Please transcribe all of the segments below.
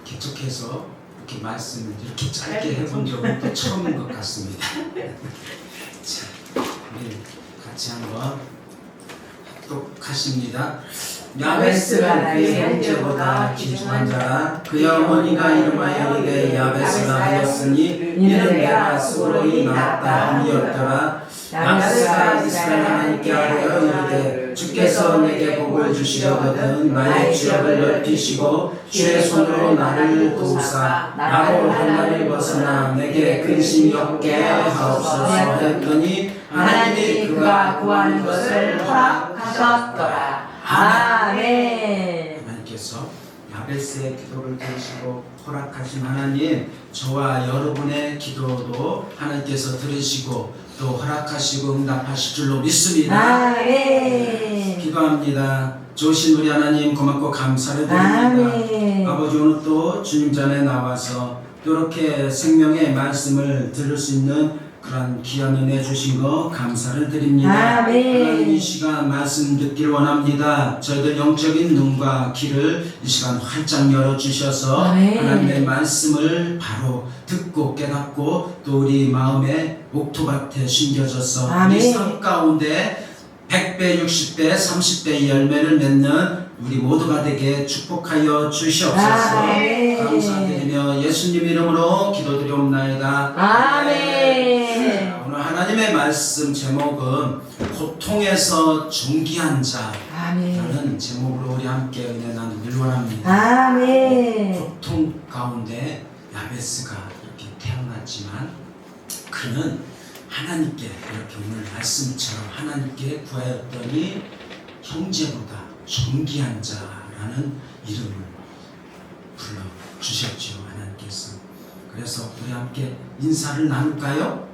개척해서 이렇게 말씀을 이렇게 짧게 해본 적은 또 처음인 것 같습니다. 자, 우리 같이 한번 합독하십니다. 야베스가 그의 형제보다 귀중한 자라. 그의 어머니가 이름하여 이르되 야베스라 하였으니 이는 내가 수고로이 낳았다 함이었더라. 야베스가 이스라엘 하나님께 아뢰어 이르되 주께서 내게 복을 주시려거든 나의 주역을 넓히시고 주의 손으로 나를 도우사 나로 한 날을 벗어나 내게 근심이 없게 하옵소서 했더니 하나님이 그가 구하는 것을 허락하셨더라. 아멘. 하나님께서 야베스의 기도를 들으시고 허락하신 하나님, 저와 여러분의 기도도 하나님께서 들으시고 또 허락하시고 응답하실 줄로 믿습니다. 아멘. 기도합니다. 좋으신 우리 하나님 고맙고 감사를 드립니다. 아멘. 아버지, 오늘 또 주님 전에 나와서 이렇게 생명의 말씀을 들을 수 있는 그런 귀한 은혜 주신 거 감사를 드립니다. 아멘. 하나님, 이 시간 말씀 듣기를 원합니다. 저희들 영적인 눈과 귀를 이 시간 활짝 열어주셔서 하나님의 말씀을 바로 듣고 깨닫고 또 우리 마음에 옥토밭에 심겨져서 우리 삶 가운데 100배, 60배, 30배의 열매를 맺는 우리 모두가 되게 축복하여 주시옵소서. 아멘. 감사드리며 예수님 이름으로 기도드리옵나이다. 아멘. 오늘 하나님의 말씀 제목은 고통에서 존귀한 자라는 제목으로 우리 함께 은혜 나누길 원합니다. 아멘. 고통 가운데 야베스가 이렇게 태어났지만 그는 하나님께 이렇게 오늘 말씀처럼 하나님께 구하였더니 형제보다 존귀한 자라는 이름을 불러주셨죠, 하나님께서. 그래서 우리 함께 인사를 나눌까요?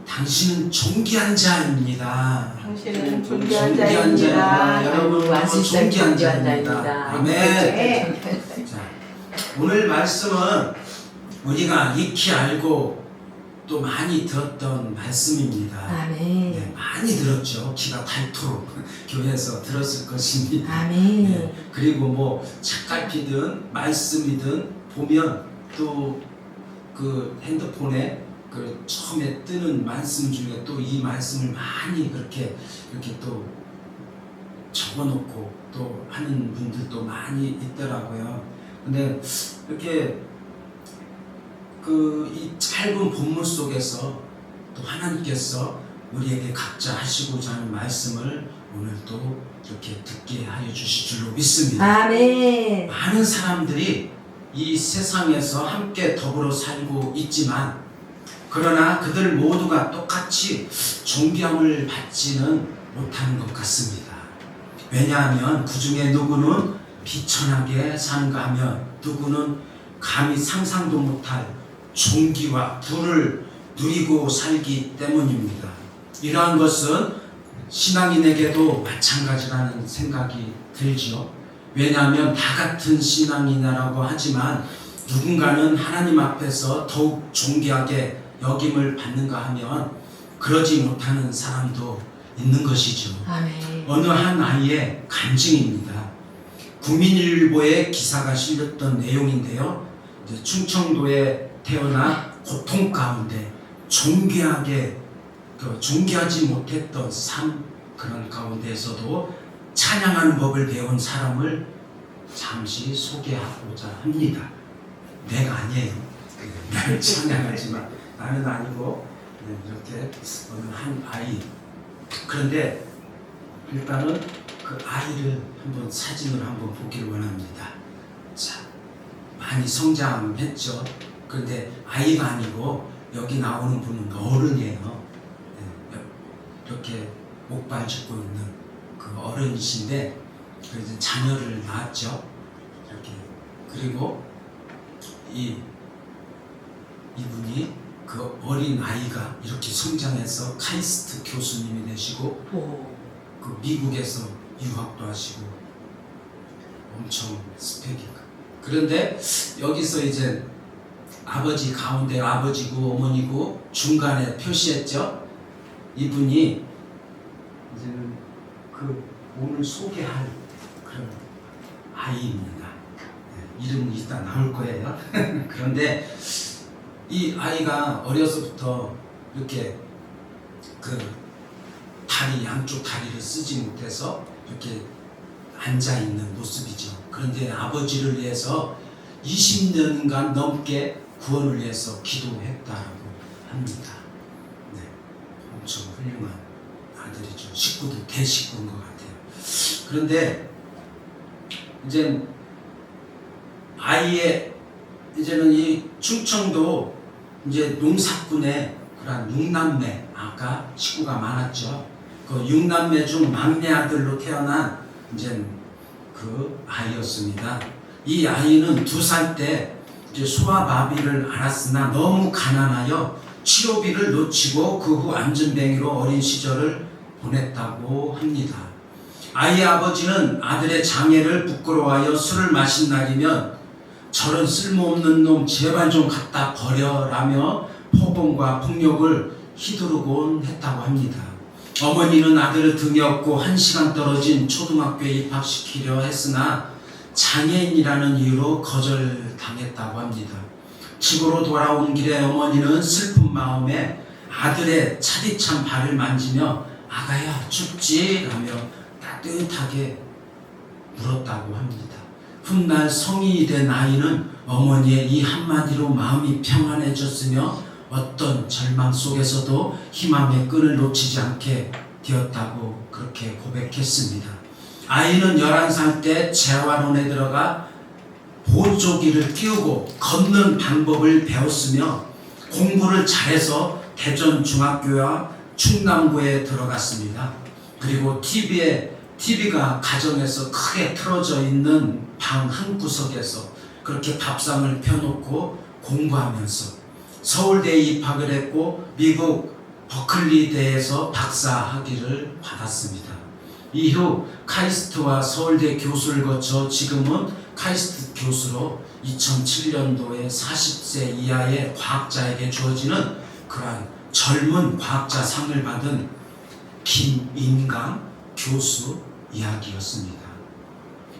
당신은 존귀한 자입니다. 당신은 존귀한 자입니다. 여러분 존귀한 자입니다. 아멘. 자, 오늘 말씀은 우리가 익히 알고 또 많이 들었던 말씀입니다. 아멘. 네, 많이 들었죠. 귀가 닳도록 교회에서 들었을 것입니다. 아멘. 네, 그리고 뭐 책갈피든 말씀이든 보면 또 그 핸드폰에 그 처음에 뜨는 말씀 중에 또 이 말씀을 많이 그렇게 이렇게 또 적어놓고 또 하는 분들도 많이 있더라고요. 근데 이렇게 이 짧은 본문 속에서 또 하나님께서 우리에게 각자 하시고자 하는 말씀을 오늘 또 이렇게 듣게 하여 주실 줄로 믿습니다. 아멘. 많은 사람들이 이 세상에서 함께 더불어 살고 있지만 그러나 그들 모두가 똑같이 존경을 받지는 못하는 것 같습니다. 왜냐하면 그 중에 누구는 비천하게 사는가 하면 누구는 감히 상상도 못할 존귀와 부를 누리고 살기 때문입니다. 이러한 것은 신앙인에게도 마찬가지라는 생각이 들지요. 왜냐하면 다 같은 신앙이라고 하지만 누군가는 하나님 앞에서 더욱 존귀하게 여김을 받는가 하면 그러지 못하는 사람도 있는 것이죠. 아멘. 어느 한 아이의 간증입니다. 국민일보에 기사가 실렸던 내용인데요. 충청도에 태어나 고통 가운데 존귀하게 존귀하지 못했던 삶 그런 가운데에서도 찬양하는 법을 배운 사람을 잠시 소개하고자 합니다. 내가 아니에요. 나를 찬양하지만 나는 아니고 이렇게 어느 한 아이. 그런데 일단은 그 아이를 한번 사진을 한번 보기를 원합니다. 자, 많이 성장했죠. 그런데 아이가 아니고 여기 나오는 분은 어른이에요. 이렇게 목발 짚고 있는 그 어른이신데 이제 자녀를 낳았죠. 이렇게. 그리고 이분이 그 어린 아이가 이렇게 성장해서 카이스트 교수님이 되시고 그 미국에서 유학도 하시고 엄청 스펙이. 그런데 여기서 이제 아버지 가운데 아버지고 어머니고 중간에 표시했죠. 이분이 이제는 그 오늘 소개할 그런 아이입니다. 이름은 일단 나올 거예요. 그런데 이 아이가 어려서부터 이렇게 그 다리 양쪽 다리를 쓰지 못해서 이렇게 앉아 있는 모습이죠. 그런데 아버지를 위해서 20년간 넘게 구원을 위해서 기도했다고 합니다. 네, 엄청 훌륭한 아들이죠. 식구도 대식구인 것 같아요. 그런데 이제 아이의 이제는 이 충청도 이제 농사꾼의 그런 6남매, 아까 식구가 많았죠. 그 6남매 중 막내 아들로 태어난 이제 그 아이였습니다. 이 아이는 2살 때 이제 소아마비를 앓았으나 너무 가난하여 치료비를 놓치고 그 후 안전뱅이로 어린 시절을 보냈다고 합니다. 아이의 아버지는 아들의 장애를 부끄러워하여 술을 마신 날이면 저런 쓸모없는 놈 제발 좀 갖다 버려라며 포범과 폭력을 휘두르곤 했다고 합니다. 어머니는 아들을 등에 업고 1시간 떨어진 초등학교에 입학시키려 했으나 장애인이라는 이유로 거절당했다고 합니다. 집으로 돌아온 길에 어머니는 슬픈 마음에 아들의 차디찬 발을 만지며 아가야 춥지? 라며 따뜻하게 물었다고 합니다. 훗날 성인이 된 아이는 어머니의 이 한마디로 마음이 평안해졌으며 어떤 절망 속에서도 희망의 끈을 놓치지 않게 되었다고 그렇게 고백했습니다. 아이는 11살 때 재활원에 들어가 보조기를 끼우고 걷는 방법을 배웠으며 공부를 잘해서 대전 중학교와 충남고에 들어갔습니다. 그리고 TV가 가정에서 크게 틀어져 있는 방 한 구석에서 그렇게 밥상을 펴놓고 공부하면서 서울대에 입학을 했고 미국 버클리대에서 박사 학위를 받았습니다. 이후 카이스트와 서울대 교수를 거쳐 지금은 카이스트 교수로 2007년도에 40세 이하의 과학자에게 주어지는 그러한 젊은 과학자 상을 받은 김인강 교수 이야기였습니다.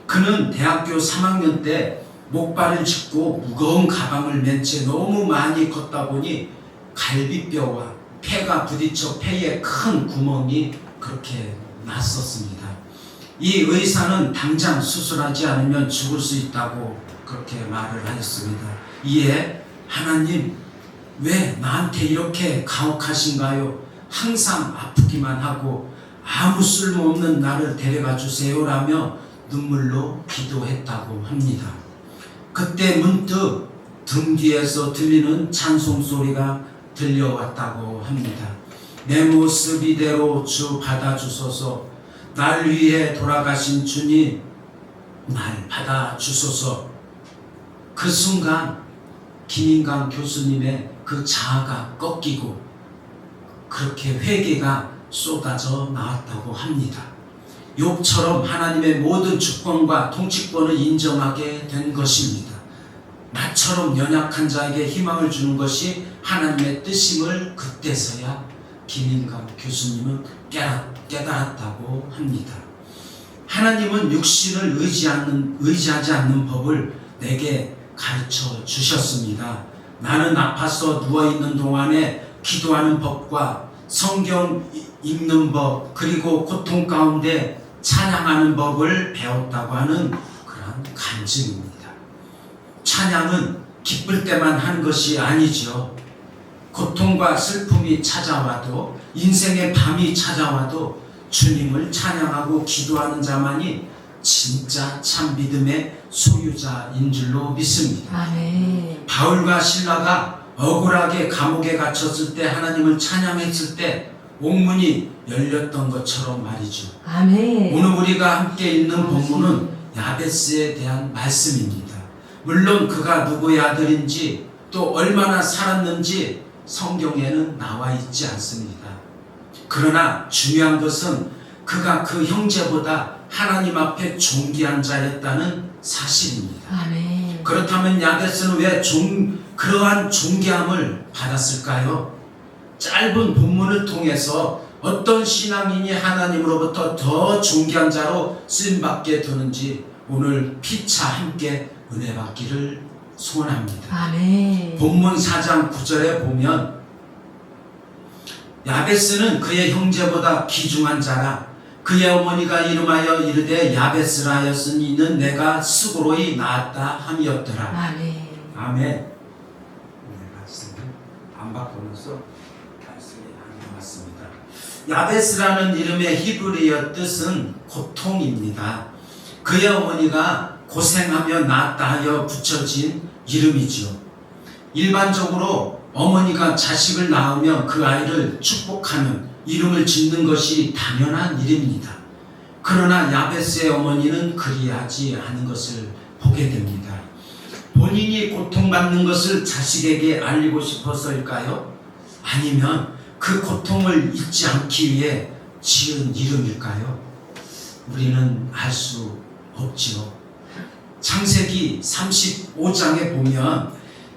그는 대학교 3학년 때 목발을 짚고 무거운 가방을 맨 채 너무 많이 걷다 보니 갈비뼈와 폐가 부딪혀 폐에 큰 구멍이 그렇게 났었습니다. 이 의사는 당장 수술하지 않으면 죽을 수 있다고 그렇게 말을 하였습니다. 이에 하나님 왜 나한테 이렇게 가혹하신가요? 항상 아프기만 하고 아무 쓸모없는 나를 데려가 주세요라며 눈물로 기도했다고 합니다. 그때 문득 등 뒤에서 들리는 찬송 소리가 들려왔다고 합니다. 내 모습 이대로 주 받아주소서. 날 위해 돌아가신 주님 날 받아주소서. 그 순간 김인강 교수님의 그 자아가 꺾이고 그렇게 회개가 쏟아져 나왔다고 합니다. 욥처럼 하나님의 모든 주권과 통치권을 인정하게 된 것입니다. 나처럼 연약한 자에게 희망을 주는 것이 하나님의 뜻임을 그때서야 김인강 교수님은 깨달았다고 합니다. 하나님은 육신을 의지하지 않는 법을 내게 가르쳐 주셨습니다. 나는 아파서 누워있는 동안에 기도하는 법과 성경 읽는 법 그리고 고통 가운데 찬양하는 법을 배웠다고 하는 그런 간증입니다. 찬양은 기쁠 때만 하는 것이 아니죠. 고통과 슬픔이 찾아와도 인생의 밤이 찾아와도 주님을 찬양하고 기도하는 자만이 진짜 참 믿음의 소유자인 줄로 믿습니다. 아멘. 바울과 실라가 억울하게 감옥에 갇혔을 때 하나님을 찬양했을 때 옥문이 열렸던 것처럼 말이죠. 아멘. 오늘 우리가 함께 읽는 본문은 야베스에 대한 말씀입니다. 물론 그가 누구의 아들인지 또 얼마나 살았는지 성경에는 나와 있지 않습니다. 그러나 중요한 것은 그가 그 형제보다 하나님 앞에 존귀한 자였다는 사실입니다. 아멘. 그렇다면 야베스는 왜 그러한 존귀함을 받았을까요? 짧은 본문을 통해서 어떤 신앙인이 하나님으로부터 더 존귀한 자로 쓰임받게 되는지 오늘 피차 함께 은혜 받기를 소원합니다. 아멘. 본문 4장 9절에 보면 야베스는 그의 형제보다 귀중한 자라 그의 어머니가 이름하여 이르되 야베스라 하였으니 이는 내가 수고로이 낳았다 함이었더라. 아멘. 아멘. 네, 말씀을 안 바꾸면서 말씀이 안 나왔습니다. 야베스라는 이름의 히브리어 뜻은 고통입니다. 그의 어머니가 고생하며 낳았다 하여 붙여진 이름이죠. 일반적으로 어머니가 자식을 낳으면 그 아이를 축복하는 이름을 짓는 것이 당연한 일입니다. 그러나 야베스의 어머니는 그리하지 않은 것을 보게 됩니다. 본인이 고통받는 것을 자식에게 알리고 싶어서일까요? 아니면 그 고통을 잊지 않기 위해 지은 이름일까요? 우리는 알 수 없지요. 창세기 35장에 보면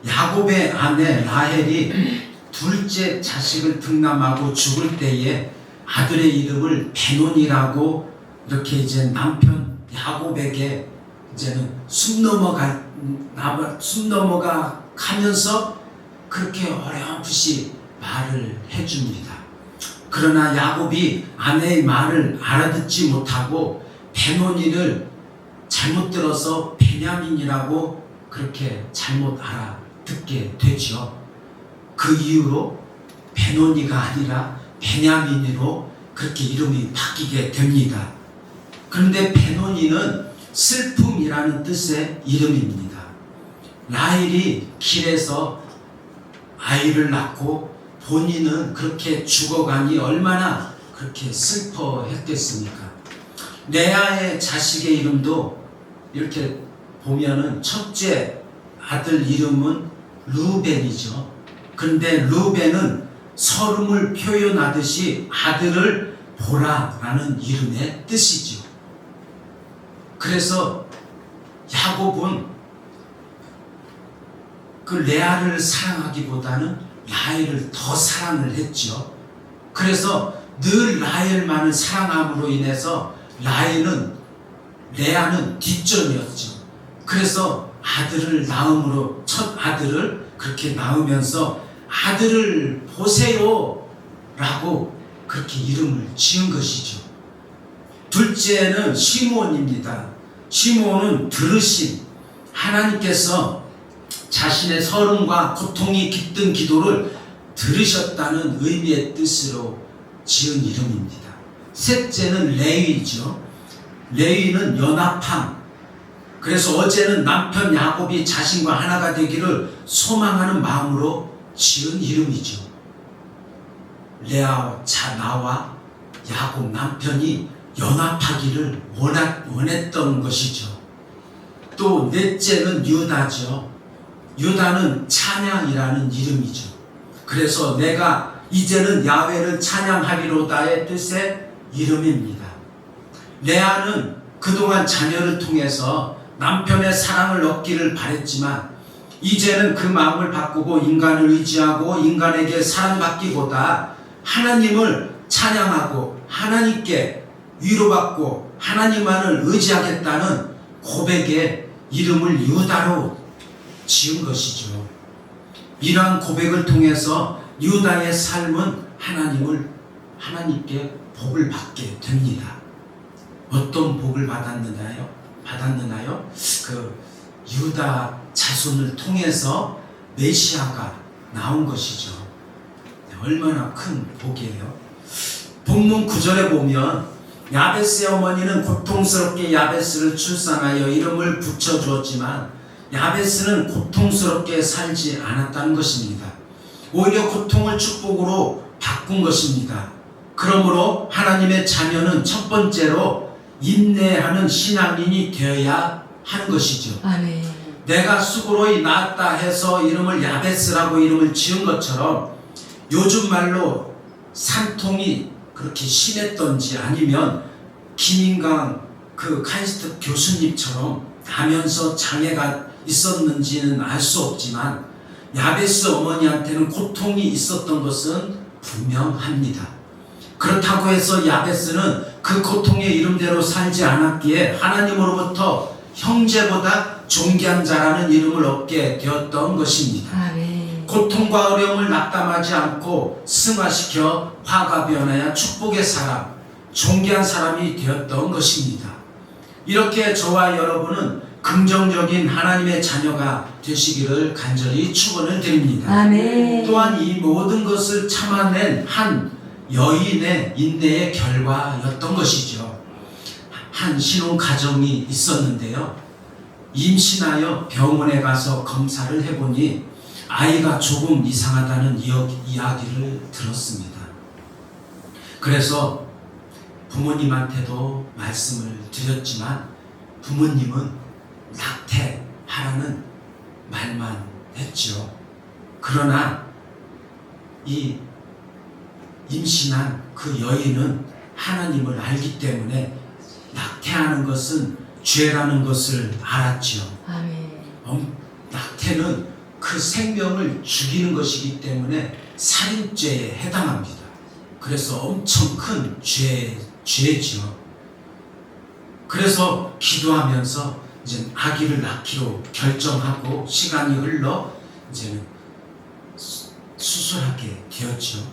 야곱의 아내 라헬이 둘째 자식을 등남하고 죽을 때에 아들의 이름을 베논이라고 이렇게 이제 남편 야곱에게 이제는 숨 넘어가 가면서 그렇게 어렴풋이 말을 해줍니다. 그러나 야곱이 아내의 말을 알아듣지 못하고 베논이를 잘못 들어서 베냐민이라고 그렇게 잘못 알아듣게 되죠. 그 이후로 베논이가 아니라 베냐민으로 그렇게 이름이 바뀌게 됩니다. 그런데 베논이는 슬픔이라는 뜻의 이름입니다. 라헬이 길에서 아이를 낳고 본인은 그렇게 죽어가니 얼마나 그렇게 슬퍼했겠습니까? 레아의 자식의 이름도 이렇게 보면은 첫째 아들 이름은 르우벤이죠. 그런데 르우벤은 서름을 표현하듯이 아들을 보라라는 이름의 뜻이죠. 그래서 야곱은 그 레아를 사랑하기보다는 라헬을 더 사랑을 했죠. 그래서 늘 라헬만을 사랑함으로 인해서 레아는 뒷전이었죠. 그래서 아들을 낳음으로 첫 아들을 그렇게 낳으면서 아들을 보세요 라고 그렇게 이름을 지은 것이죠. 둘째는 시므온입니다. 시므온은 들으심, 하나님께서 자신의 서름과 고통이 깃든 기도를 들으셨다는 의미의 뜻으로 지은 이름입니다. 셋째는 레위죠. 레위는 연합함. 그래서 어제는 남편 야곱이 자신과 하나가 되기를 소망하는 마음으로 지은 이름이죠. 레아와 나와 야곱 남편이 연합하기를 원했던 것이죠. 또 넷째는 유다죠. 유다는 찬양이라는 이름이죠. 그래서 내가 이제는 야훼를 찬양하리로다의 뜻의 이름입니다. 레아는 그동안 자녀를 통해서 남편의 사랑을 얻기를 바랬지만 이제는 그 마음을 바꾸고 인간을 의지하고 인간에게 사랑받기보다 하나님을 찬양하고 하나님께 위로받고 하나님만을 의지하겠다는 고백의 이름을 유다로 지은 것이죠. 이러한 고백을 통해서 유다의 삶은 하나님께 복을 받게 됩니다. 어떤 복을 받았느냐요? 그 유다 자손을 통해서 메시아가 나온 것이죠. 얼마나 큰 복이에요. 본문 9절에 보면 야베스의 어머니는 고통스럽게 야베스를 출산하여 이름을 붙여주었지만 야베스는 고통스럽게 살지 않았다는 것입니다. 오히려 고통을 축복으로 바꾼 것입니다. 그러므로 하나님의 자녀는 첫 번째로 인내하는 신앙인이 되어야 하는 것이죠. 아멘. 내가 수고로이 낳았다 해서 이름을 야베스라고 이름을 지은 것처럼 요즘 말로 산통이 그렇게 심했던지 아니면 김인강 그 카이스트 교수님처럼 나면서 장애가 있었는지는 알 수 없지만 야베스 어머니한테는 고통이 있었던 것은 분명합니다. 그렇다고 해서 야베스는 그 고통의 이름대로 살지 않았기에 하나님으로부터 형제보다 존귀한 자라는 이름을 얻게 되었던 것입니다. 아멘. 고통과 어려움을 낙담하지 않고 승화시켜 화가 변하여 축복의 사람, 존귀한 사람이 되었던 것입니다. 이렇게 저와 여러분은 긍정적인 하나님의 자녀가 되시기를 간절히 축원을 드립니다. 아멘. 또한 이 모든 것을 참아낸 한 여인의 인내의 결과였던 것이죠. 한 신혼 가정이 있었는데요. 임신하여 병원에 가서 검사를 해보니 아이가 조금 이상하다는 이야기를 들었습니다. 그래서 부모님한테도 말씀을 드렸지만 부모님은 낙태하라는 말만 했죠. 그러나 이 임신한 그 여인은 하나님을 알기 때문에 낙태하는 것은 죄라는 것을 알았죠. 아멘. 낙태는 그 생명을 죽이는 것이기 때문에 살인죄에 해당합니다. 그래서 엄청 큰 죄죠. 그래서 기도하면서 이제 아기를 낳기로 결정하고 시간이 흘러 이제는 수술하게 되었죠.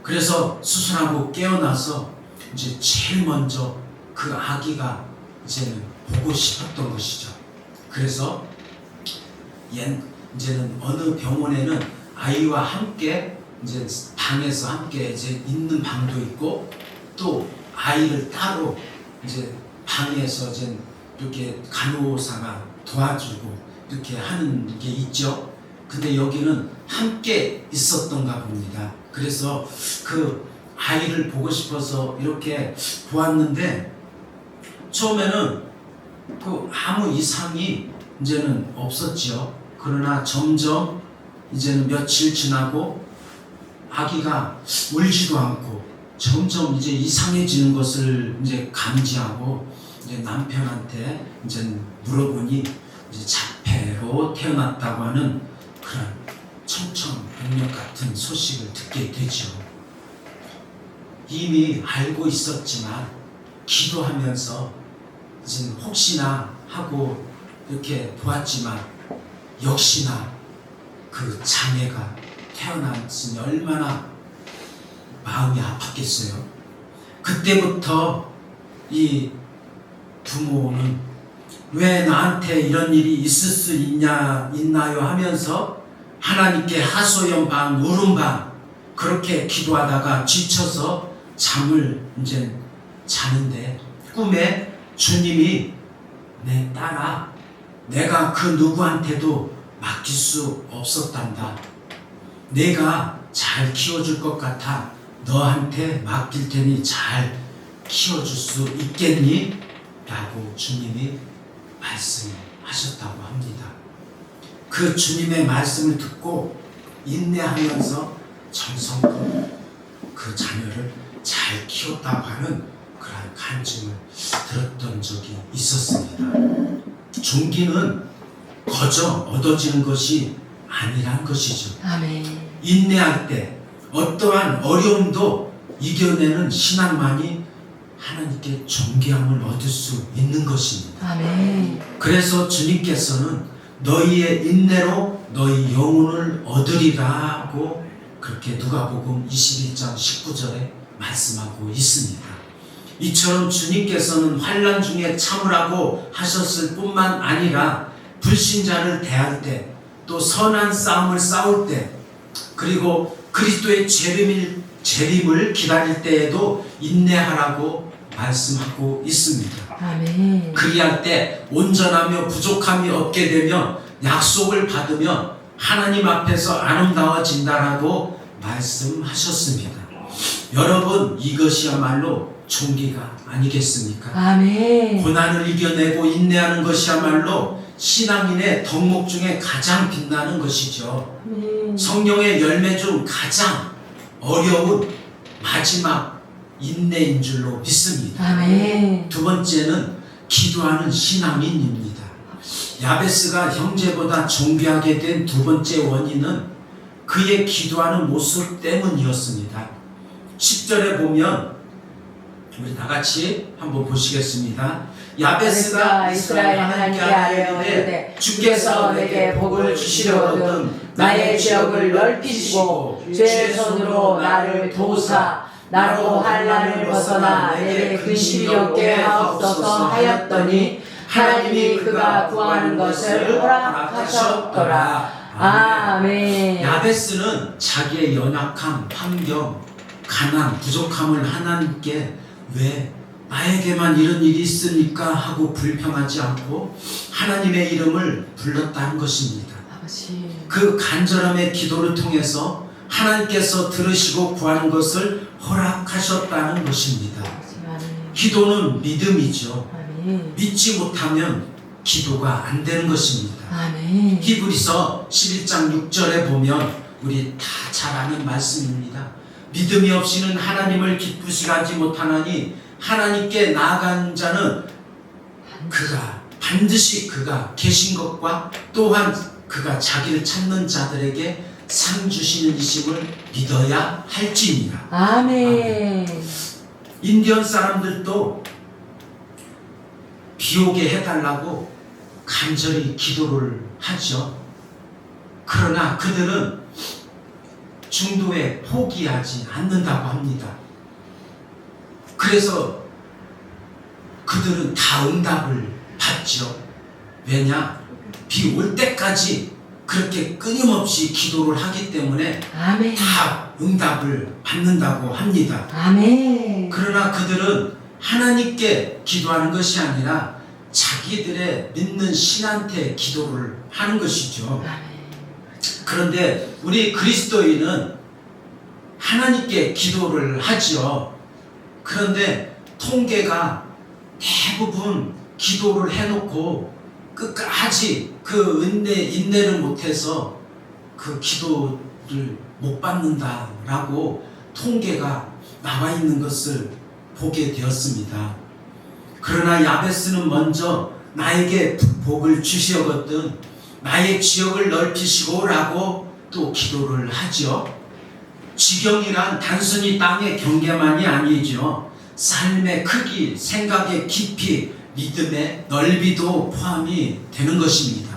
그래서 수술하고 깨어나서 이제 제일 먼저 그 아기가 이제는 보고 싶었던 것이죠. 그래서 이제는 어느 병원에는 아이와 함께 이제 방에서 함께 이제 있는 방도 있고 또 아이를 따로 이제 방에서 이제 이렇게 간호사가 도와주고 이렇게 하는 게 있죠. 근데 여기는 함께 있었던가 봅니다. 그래서 그 아이를 보고 싶어서 이렇게 보았는데 처음에는 그 아무 이상이 이제는 없었지요. 그러나 점점 이제는 며칠 지나고 아기가 울지도 않고 점점 이제 이상해지는 것을 이제 감지하고 이제 남편한테 이제 물어보니 이제 자폐로 태어났다고 하는 그런 청천벽력 같은 소식을 듣게 되죠. 이미 알고 있었지만 기도하면서 이제 혹시나 하고 이렇게 보았지만 역시나 그 장애가 태어났으니 얼마나 마음이 아팠겠어요. 그때부터 이 부모는 왜 나한테 이런 일이 있을 수 있나요 하면서 하나님께 하소연 반 울음 반 그렇게 기도하다가 지쳐서 잠을 이제 자는데 꿈에 주님이 내 딸아 내가 그 누구한테도 맡길 수 없었단다. 내가 잘 키워줄 것 같아 너한테 맡길 테니 잘 키워줄 수 있겠니? 라고 주님이 말씀하셨다고 합니다. 그 주님의 말씀을 듣고 인내하면서 정성껏 그 자녀를 잘 키웠다고 하는 그런 간증을 들었던 적이 있었습니다. 존귀는 거저 얻어지는 것이 아니란 것이죠. 아멘. 인내할 때 어떠한 어려움도 이겨내는 신앙만이 하나님께 존귀함을 얻을 수 있는 것입니다. 아멘. 그래서 주님께서는 너희의 인내로 너희 영혼을 얻으리라고 그렇게 누가복음 21장 19절에 말씀하고 있습니다. 이처럼 주님께서는 환난 중에 참으라고 하셨을 뿐만 아니라 불신자를 대할 때 또 선한 싸움을 싸울 때 그리고 그리스도의 재림을 기다릴 때에도 인내하라고 말씀하고 있습니다. 아멘. 그리할 때 온전하며 부족함이 없게 되며 약속을 받으며 하나님 앞에서 아름다워진다라고 말씀하셨습니다. 여러분 이것이야말로 존귀가 아니겠습니까? 아멘. 고난을 이겨내고 인내하는 것이야말로 신앙인의 덕목 중에 가장 빛나는 것이죠. 성령의 열매 중 가장 어려운 마지막 인내인 줄로 믿습니다. 아멘. 두 번째는 기도하는 신앙인입니다. 야베스가 형제보다 존귀하게 된 두 번째 원인은 그의 기도하는 모습 때문이었습니다. 10절에 보면 우리 다 같이 한번 보시겠습니다. 야베스가 이스라엘 하나님께 아뢰어 이르되 주께서 내게 복을 주시려거든 나의 지역을 넓히시고 주의 손으로 나를 도우사 나로 환난을 벗어나 내게 근심이 없게 하옵소서 하였더니 하나님이 그가 구하는 것을 허락하셨더라. 아멘. 야베스는 자기의 연약함, 환경, 가난, 부족함을 하나님께 왜 나에게만 이런 일이 있으니까 하고 불평하지 않고 하나님의 이름을 불렀다는 것입니다. 아버지. 그 간절함의 기도를 통해서 하나님께서 들으시고 구하는 것을 허락하셨다는 것입니다. 아멘. 기도는 믿음이죠. 아멘. 믿지 못하면 기도가 안 되는 것입니다. 아멘. 히브리서 11장 6절에 보면 우리 다 잘 아는 말씀입니다. 믿음이 없이는 하나님을 기쁘시게 하지 못하나니 하나님께 나아간 자는 반드시 그가 계신 것과 또한 그가 자기를 찾는 자들에게 상 주시는 이심을 믿어야 할지니라. 아멘. 인디언 사람들도 비 오게 해달라고 간절히 기도를 하죠. 그러나 그들은 중도에 포기하지 않는다고 합니다. 그래서 그들은 다 응답을 받죠. 왜냐? 비 올 때까지 그렇게 끊임없이 기도를 하기 때문에 아멘. 다 응답을 받는다고 합니다. 아멘. 그러나 그들은 하나님께 기도하는 것이 아니라 자기들의 믿는 신한테 기도를 하는 것이죠. 아멘. 그런데 우리 그리스도인은 하나님께 기도를 하죠. 그런데 통계가 대부분 기도를 해놓고 끝까지 그 인내를 못해서 그 기도를 못 받는다라고 통계가 나와 있는 것을 보게 되었습니다. 그러나 야베스는 먼저 나에게 복을 주시었거든 나의 지역을 넓히시고라고 또 기도를 하죠. 지경이란 단순히 땅의 경계만이 아니죠. 삶의 크기, 생각의 깊이, 믿음의 넓이도 포함이 되는 것입니다.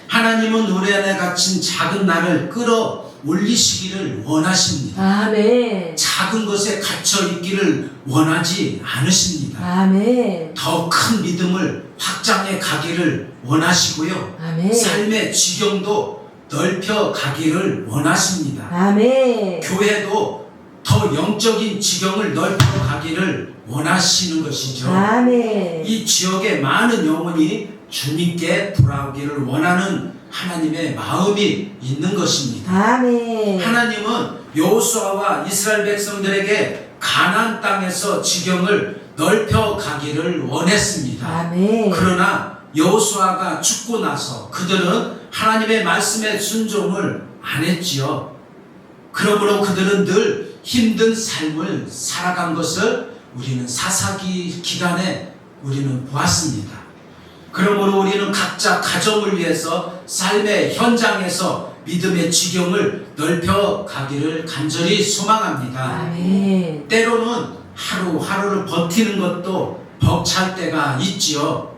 하나님은 우리 안에 갇힌 작은 나를 끌어올리시기를 원하십니다. 아멘. 작은 것에 갇혀 있기를 원하지 않으십니다. 아멘. 더 큰 믿음을 확장해 가기를 원하시고요. 아멘. 삶의 지경도 넓혀 가기를 원하십니다. 아멘. 교회도 더 영적인 지경을 넓혀 가기를 원하시는 것이죠. 아멘. 이 지역의 많은 영혼이 주님께 돌아오기를 원하는 하나님의 마음이 있는 것입니다. 아멘. 하나님은 여호수아와 이스라엘 백성들에게 가나안 땅에서 지경을 넓혀 가기를 원했습니다. 아멘. 그러나 여호수아가 죽고 나서 그들은 하나님의 말씀에 순종을 안 했지요. 그러므로 그들은 늘 힘든 삶을 살아간 것을 우리는 사사기 기간에 우리는 보았습니다. 그러므로 우리는 각자 가정을 위해서 삶의 현장에서 믿음의 지경을 넓혀 가기를 간절히 소망합니다. 아멘. 때로는 하루하루를 버티는 것도 벅찰 때가 있지요.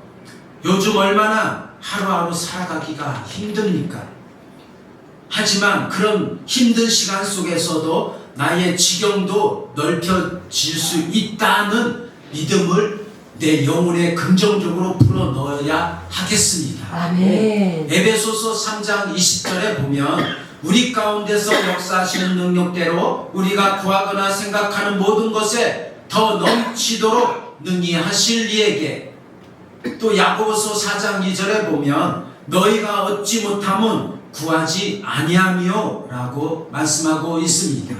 요즘 얼마나 하루하루 살아가기가 힘듭니까? 하지만 그런 힘든 시간 속에서도 나의 지경도 넓혀질 수 있다는 믿음을 내 영혼에 긍정적으로 불어넣어야 하겠습니다. 아멘. 에베소서 3장 20절에 보면 우리 가운데서 역사하시는 능력대로 우리가 구하거나 생각하는 모든 것에 더 넘치도록 능히 하실 이에게, 또 야고보서 4장 2절에 보면 너희가 얻지 못함은 구하지 아니하며 라고 말씀하고 있습니다.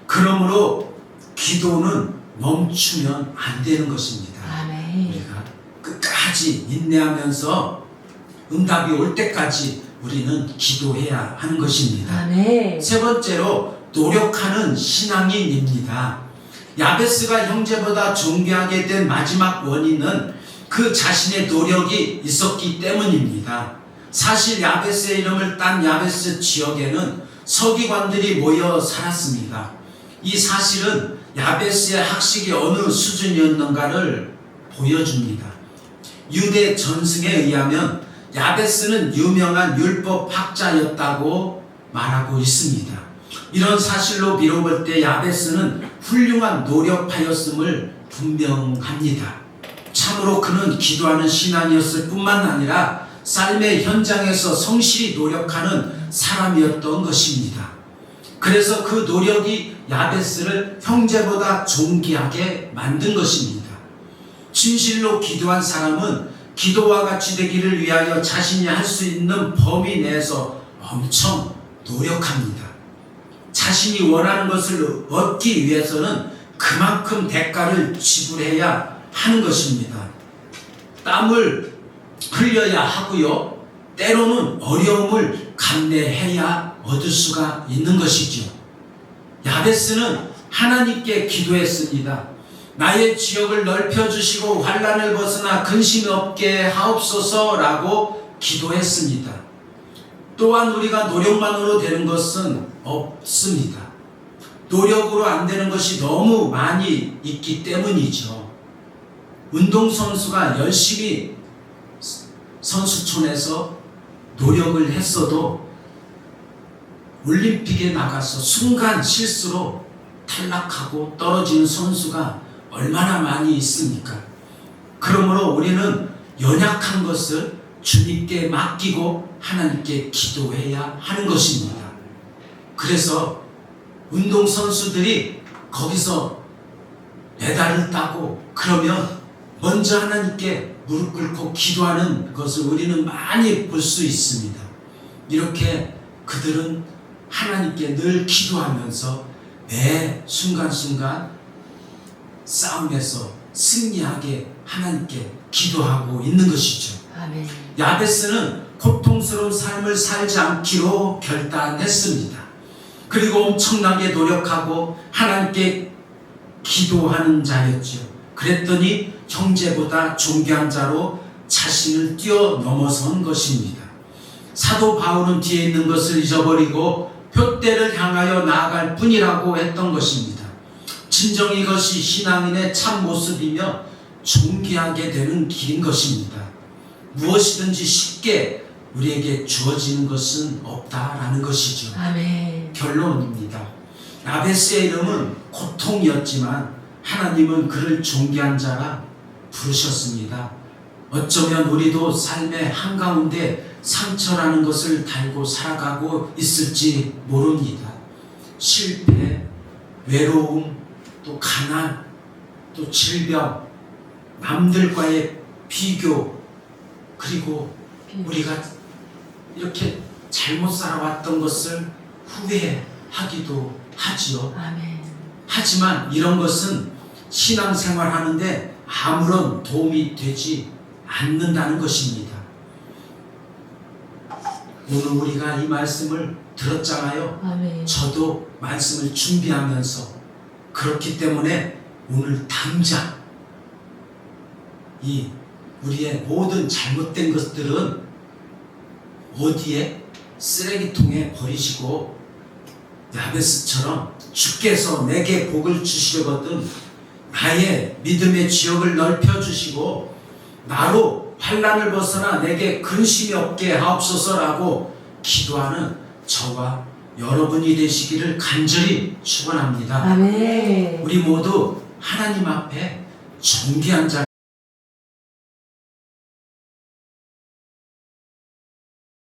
그러므로 기도는 멈추면 안 되는 것입니다. 아멘. 우리가 끝까지 인내하면서 응답이 올 때까지 우리는 기도해야 하는 것입니다. 아멘. 세 번째로 노력하는 신앙인입니다. 야베스가 형제보다 존귀하게 된 마지막 원인은 그 자신의 노력이 있었기 때문입니다. 사실 야베스의 이름을 딴 야베스 지역에는 서기관들이 모여 살았습니다. 이 사실은 야베스의 학식이 어느 수준이었는가를 보여줍니다. 유대 전승에 의하면 야베스는 유명한 율법학자였다고 말하고 있습니다. 이런 사실로 미뤄볼 때 야베스는 훌륭한 노력파였음을 분명합니다. 참으로 그는 기도하는 신앙이었을 뿐만 아니라 삶의 현장에서 성실히 노력하는 사람이었던 것입니다. 그래서 그 노력이 야베스를 형제보다 존귀하게 만든 것입니다. 진실로 기도한 사람은 기도와 같이 되기를 위하여 자신이 할 수 있는 범위 내에서 엄청 노력합니다. 자신이 원하는 것을 얻기 위해서는 그만큼 대가를 지불해야 하는 것입니다. 땀을 흘려야 하고요. 때로는 어려움을 감내해야 얻을 수가 있는 것이죠. 야베스는 하나님께 기도했습니다. 나의 지역을 넓혀주시고 환난을 벗어나 근심이 없게 하옵소서라고 기도했습니다. 또한 우리가 노력만으로 되는 것은 없습니다. 노력으로 안 되는 것이 너무 많이 있기 때문이죠. 운동선수가 열심히 선수촌에서 노력을 했어도 올림픽에 나가서 순간 실수로 탈락하고 떨어지는 선수가 얼마나 많이 있습니까? 그러므로 우리는 연약한 것을 주님께 맡기고 하나님께 기도해야 하는 것입니다. 그래서 운동선수들이 거기서 메달을 따고 그러면 먼저 하나님께 무릎 꿇고 기도하는 것을 우리는 많이 볼 수 있습니다. 이렇게 그들은 하나님께 늘 기도하면서 매 순간순간 싸움에서 승리하게 하나님께 기도하고 있는 것이죠. 아멘. 야베스는 고통스러운 삶을 살지 않기로 결단했습니다. 그리고 엄청나게 노력하고 하나님께 기도하는 자였죠. 그랬더니 형제보다 존귀한 자로 자신을 뛰어넘어선 것입니다. 사도 바울은 뒤에 있는 것을 잊어버리고 표대를 향하여 나아갈 뿐이라고 했던 것입니다. 진정 이것이 신앙인의 참 모습이며 존귀하게 되는 길인 것입니다. 무엇이든지 쉽게 우리에게 주어지는 것은 없다라는 것이죠. 아멘. 결론입니다. 야베스의 이름은 고통이었지만 하나님은 그를 존귀한 자라 부르셨습니다. 어쩌면 우리도 삶의 한가운데 상처라는 것을 달고 살아가고 있을지 모릅니다. 실패, 외로움, 또 가난, 또 질병, 남들과의 비교, 그리고 우리가 이렇게 잘못 살아왔던 것을 후회하기도 하지요. 아멘. 하지만 이런 것은 신앙생활 하는데 아무런 도움이 되지 않는다는 것입니다. 오늘 우리가 이 말씀을 들었잖아요. 아멘. 저도 말씀을 준비하면서 그렇기 때문에 오늘 당장 이 우리의 모든 잘못된 것들은 어디에? 쓰레기통에 버리시고 야베스처럼 주께서 내게 복을 주시려거든 나의 믿음의 지역을 넓혀주시고 나로 환난을 벗어나 내게 근심이 없게 하옵소서라고 기도하는 저와 여러분이 되시기를 간절히 축원합니다. 아멘. 우리 모두 하나님 앞에 존귀한 자